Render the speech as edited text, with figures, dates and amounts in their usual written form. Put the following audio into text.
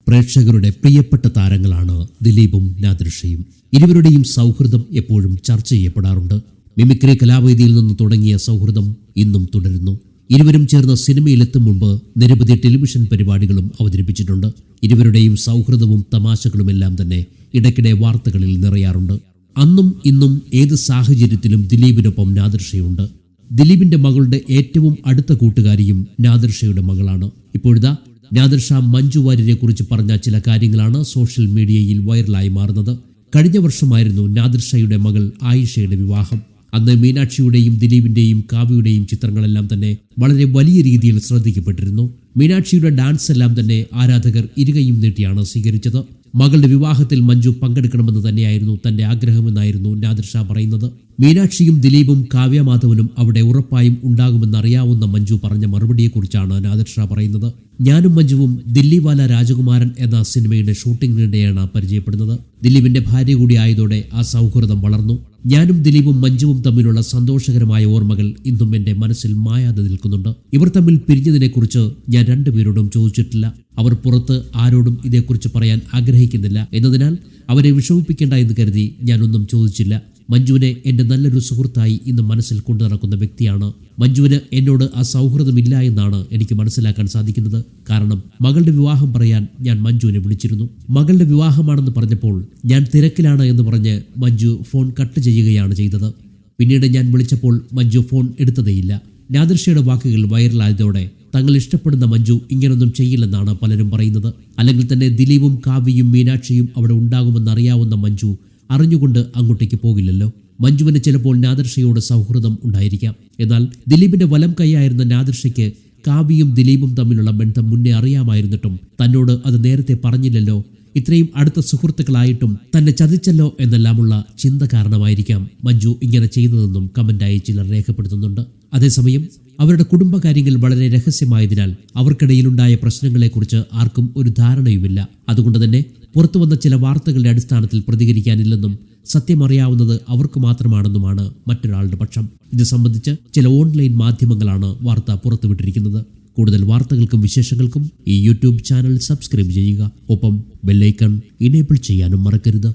പ്രേക്ഷകരുടെ പ്രിയപ്പെട്ട താരങ്ങളാണ് ദിലീപും നാദിർഷയും. ഇരുവരുടെയും സൗഹൃദം എപ്പോഴും ചർച്ച ചെയ്യപ്പെടാറുണ്ട്. മിമിക്രി കലാവേദിയിൽ നിന്ന് തുടങ്ങിയ സൗഹൃദം ഇന്നും തുടരുന്നു. ഇരുവരും ചേർന്ന് സിനിമയിലെത്തും മുമ്പ് നിരവധി ടെലിവിഷൻ പരിപാടികളും അവതരിപ്പിച്ചിട്ടുണ്ട്. ഇരുവരുടെയും സൗഹൃദവും തമാശകളുമെല്ലാം തന്നെ ഇടയ്ക്കിടെ വാർത്തകളിൽ നിറയാറുണ്ട്. അന്നും ഇന്നും ഏത് സാഹചര്യത്തിലും ദിലീപിനൊപ്പം നാദിർഷയുണ്ട്. ദിലീപിന്റെ മകളുടെ ഏറ്റവും അടുത്ത കൂട്ടുകാരിയും നാദിർഷയുടെ മകളാണ്. ഇപ്പോഴിതാ നാദിർഷ മഞ്ജു വാര്യരെ കുറിച്ച് പറഞ്ഞ ചില കാര്യങ്ങളാണ് സോഷ്യൽ മീഡിയയിൽ വൈറലായി മാറുന്നത്. കഴിഞ്ഞ വർഷമായിരുന്നു നാദിർഷയുടെ മകൾ ആയിഷയുടെ വിവാഹം. അന്ന് മീനാക്ഷിയുടെയും ദിലീപിന്റെയും കാവ്യയുടെയും ചിത്രങ്ങളെല്ലാം തന്നെ വളരെ വലിയ രീതിയിൽ ശ്രദ്ധിക്കപ്പെട്ടിരുന്നു. മീനാക്ഷിയുടെ ഡാൻസ് എല്ലാം തന്നെ ആരാധകർ ഇരുകയും നീട്ടിയാണ് സ്വീകരിച്ചത്. മകളുടെ വിവാഹത്തിൽ മഞ്ജു പങ്കെടുക്കണമെന്ന് തന്നെയായിരുന്നു തന്റെ ആഗ്രഹമെന്നായിരുന്നു നാദിർഷ പറയുന്നത്. മീനാക്ഷിയും ദിലീപും കാവ്യമാധവനും അവിടെ ഉറപ്പായും ഉണ്ടാകുമെന്നറിയാവുന്ന മഞ്ജു പറഞ്ഞ മറുപടിയെക്കുറിച്ചാണ് നാദിർഷ പറയുന്നത്. ഞാനും മഞ്ജുവും ദില്ലിവാല രാജകുമാരൻ എന്ന സിനിമയുടെ ഷൂട്ടിങ്ങിനിടെയാണ് പരിചയപ്പെടുന്നത്. ദിലീപിന്റെ ഭാര്യ കൂടി ആയതോടെ ആ സൗഹൃദം വളർന്നു. ഞാനും ദിലീപും മഞ്ജുവും തമ്മിലുള്ള സന്തോഷകരമായ ഓർമ്മകൾ ഇന്നും എന്റെ മനസ്സിൽ മായാതെ നിൽക്കുന്നുണ്ട്. ഇവർ തമ്മിൽ പിരിഞ്ഞതിനെക്കുറിച്ച് ഞാൻ രണ്ടുപേരോടും ചോദിച്ചിട്ടില്ല. അവർ പുറത്ത് ആരോടും ഇതേക്കുറിച്ച് പറയാൻ ആഗ്രഹിക്കുന്നില്ല എന്നതിനാൽ അവരെ വിഷമിപ്പിക്കേണ്ട എന്ന് കരുതി ഞാനൊന്നും ചോദിച്ചില്ല. മഞ്ജുവിനെ എൻ്റെ നല്ലൊരു സുഹൃത്തായി ഇന്ന് മനസ്സിൽ കൊണ്ടു നടക്കുന്ന വ്യക്തിയാണ്. മഞ്ജുവിന് എന്നോട് ആ സൗഹൃദമില്ല എന്നാണ് എനിക്ക് മനസ്സിലാക്കാൻ സാധിക്കുന്നത്. കാരണം മകളുടെ വിവാഹം പറയാൻ ഞാൻ മഞ്ജുവിനെ വിളിച്ചിരുന്നു. മകളുടെ വിവാഹമാണെന്ന് പറഞ്ഞപ്പോൾ ഞാൻ തിരക്കിലാണ് എന്ന് പറഞ്ഞ് മഞ്ജു ഫോൺ കട്ട് ചെയ്യുകയാണ് ചെയ്തത്. പിന്നീട് ഞാൻ വിളിച്ചപ്പോൾ മഞ്ജു ഫോൺ എടുത്തതേയില്ല. നാദിർഷയുടെ വാക്കുകൾ വൈറലായതോടെ തങ്ങൾ ഇഷ്ടപ്പെടുന്ന മഞ്ജു ഇങ്ങനൊന്നും ചെയ്യില്ലെന്നാണ് പലരും പറയുന്നത്. അല്ലെങ്കിൽ തന്നെ ദിലീപും കാവ്യയും മീനാക്ഷിയും അവിടെ ഉണ്ടാകുമെന്നറിയാവുന്ന മഞ്ജു അറിഞ്ഞുകൊണ്ട് അങ്ങോട്ടേക്ക് പോകില്ലല്ലോ. മഞ്ജുവിന് ചിലപ്പോൾ നാദിർഷയോട് സൗഹൃദം ഉണ്ടായിരിക്കാം. എന്നാൽ ദിലീപിന്റെ വലം കൈയായിരുന്ന നാദിർഷയ്ക്ക് കാവ്യയും ദിലീപും തമ്മിലുള്ള ബന്ധം മുന്നേ അറിയാമായിരുന്നിട്ടും തന്നോട് അത് നേരത്തെ പറഞ്ഞില്ലല്ലോ. ഇത്രയും അടുത്ത സുഹൃത്തുക്കളായിട്ടും തന്നെ ചതിച്ചല്ലോ എന്നെല്ലാമുള്ള ചിന്ത കാരണമായിരിക്കാം മഞ്ജു ഇങ്ങനെ ചെയ്തതെന്നും കമന്റായി ചിലർ രേഖപ്പെടുത്തുന്നുണ്ട്. അതേസമയം അവരുടെ കുടുംബകാര്യങ്ങൾ വളരെ രഹസ്യമായതിനാൽ അവർക്കിടയിലുണ്ടായ പ്രശ്നങ്ങളെക്കുറിച്ച് ആർക്കും ഒരു ധാരണയുമില്ല. അതുകൊണ്ട് തന്നെ പുറത്തു വന്ന ചില വാർത്തകളുടെ അടിസ്ഥാനത്തിൽ പ്രതികരിക്കാനില്ലെന്നും സത്യമറിയാവുന്നത് അവർക്ക് മാത്രമാണെന്നുമാണ് മറ്റൊരാളുടെ പക്ഷം. ഇത് സംബന്ധിച്ച് ചില ഓൺലൈൻ മാധ്യമങ്ങളാണ് വാർത്ത പുറത്തുവിട്ടിരിക്കുന്നത്. കൂടുതൽ വാർത്തകൾക്കും വിശേഷങ്ങൾക്കും ഈ യൂട്യൂബ് ചാനൽ സബ്സ്ക്രൈബ് ചെയ്യുക. ഒപ്പം ബെല്ലൈക്കൺ ഇനേബിൾ ചെയ്യാനും മറക്കരുത്.